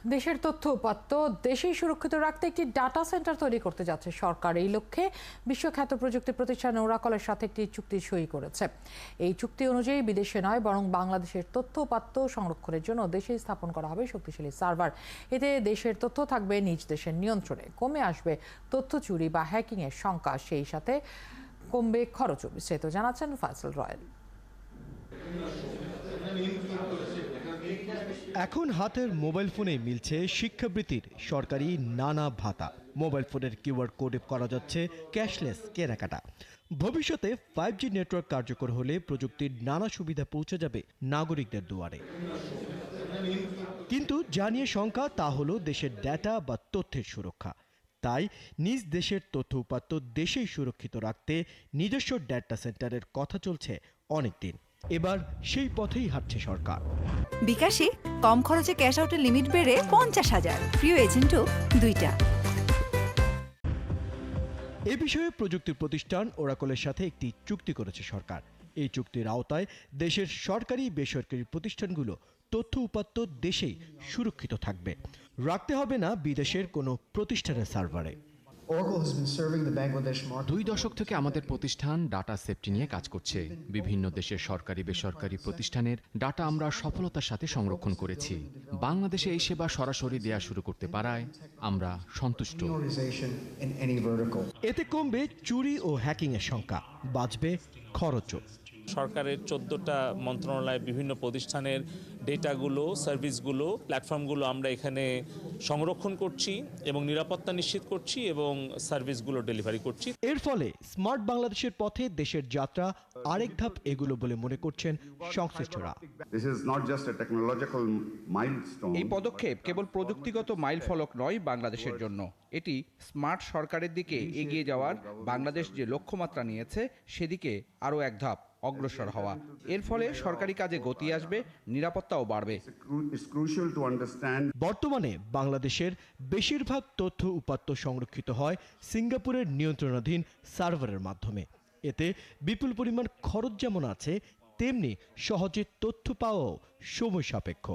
দেশের তথ্য উপাত্ত দেশেই সুরক্ষিত রাখতে একটি ডাটা সেন্টার তৈরি করতে যাচ্ছে সরকার। এই লক্ষ্যে বিশ্বখ্যাত প্রযুক্তি প্রতিষ্ঠান ওরাকলের সাথে একটি চুক্তি সই করেছে। এই চুক্তি অনুযায়ী বিদেশে নয় বরং বাংলাদেশের তথ্য উপাত্ত সংরক্ষণের জন্য দেশেই স্থাপন করা হবে শক্তিশালী সার্ভার। এতে দেশের তথ্য থাকবে নিজ দেশের নিয়ন্ত্রণে, কমে আসবে তথ্য চুরি বা হ্যাকিংয়ের শঙ্কা, সেই সাথে কমবে খরচও। বিস্তারিত জানাচ্ছেন ফয়সাল রয়েল। এখন হাতের মোবাইল ফোনে মিলছে শিক্ষাবৃত্তির সরকারি নানা ভাতা। মোবাইল ফোনের কিউআর কোডে করা যাচ্ছে ক্যাশলেস কেনাকাটা। ভবিষ্যতে 5G নেটওয়ার্ক কার্যকর হলে প্রযুক্তির নানা সুবিধা পৌঁছে যাবে নাগরিকদের দুয়ারে। কিন্তু জানিয়ে শঙ্কা, তা হলো দেশের ডেটা বা তথ্যের সুরক্ষা। তাই নিজ দেশের তথ্য উপাত্ত দেশেই সুরক্ষিত রাখতে নিজস্ব ডেটা সেন্টারের কথা চলছে অনেকদিন। এবার সেই পথেই হাঁটছে সরকার। বিকাশে কম খরচে ক্যাশ আউটের লিমিট বেড়ে 50,000, প্রিয় এজেন্টও 2টা। এ বিষয়ে প্রযুক্তি প্রতিষ্ঠান ওরাকলের সাথে একটি চুক্তি করেছে সরকার। এই চুক্তির আওতায় দেশের সরকারি বেসরকারি প্রতিষ্ঠানগুলো তথ্য উপাত্ত দেশেই সুরক্ষিত থাকবে, রাখতে হবে না বিদেশের কোনো প্রতিষ্ঠানের সার্ভারে। 2 দশক থেকে আমাদের প্রতিষ্ঠান ডাটা সেফটি নিয়ে কাজ করছে। বিভিন্ন দেশের সরকারি বেসরকারি প্রতিষ্ঠানের ডাটা আমরা সফলতার সাথে সংরক্ষণ করেছি। বাংলাদেশে এই সেবা সরাসরি দেয়া শুরু করতে পারায় আমরা সন্তুষ্ট। এতে কমবে চুরি ও হ্যাকিংয়ের শঙ্কা, বাঁচবে খরচও। সরকারের 14টা মন্ত্রণালয়, বিভিন্ন প্রতিষ্ঠানের ডেটাগুলো, সার্ভিসগুলো, প্ল্যাটফর্মগুলো আমরা এখানে সংরক্ষণ করছি এবং নিরাপত্তা নিশ্চিত করছি এবং সার্ভিসগুলো ডেলিভারি করছি। এর ফলে স্মার্ট বাংলাদেশের পথে দেশের যাত্রা আরেক ধাপ এগুলো বলে মনে করছেন সংশ্লিষ্টরা। এই পদক্ষেপ কেবল প্রযুক্তিগত মাইলফলক নয় বাংলাদেশের জন্য, এটি স্মার্ট সরকারের দিকে এগিয়ে যাওয়ার বাংলাদেশ যে লক্ষ্যমাত্রা নিয়েছে সেদিকে আরও এক ধাপ অগ্রসর হওয়া। এর ফলে সরকারি কাজে গতি আসবে, নিরাপত্তাও বাড়বে। বর্তমানে বাংলাদেশের বেশিরভাগ তথ্য উপাত্ত সংরক্ষিত হয় সিঙ্গাপুরের নিয়ন্ত্রণাধীন সার্ভারের মাধ্যমে। এতে বিপুল পরিমাণ খরচ যেমন আছে, তেমনি সহজে তথ্য পাওয়াও সময় সাপেক্ষ।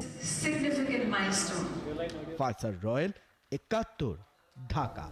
ফয়সাল রয়েল, 71, ঢাকা।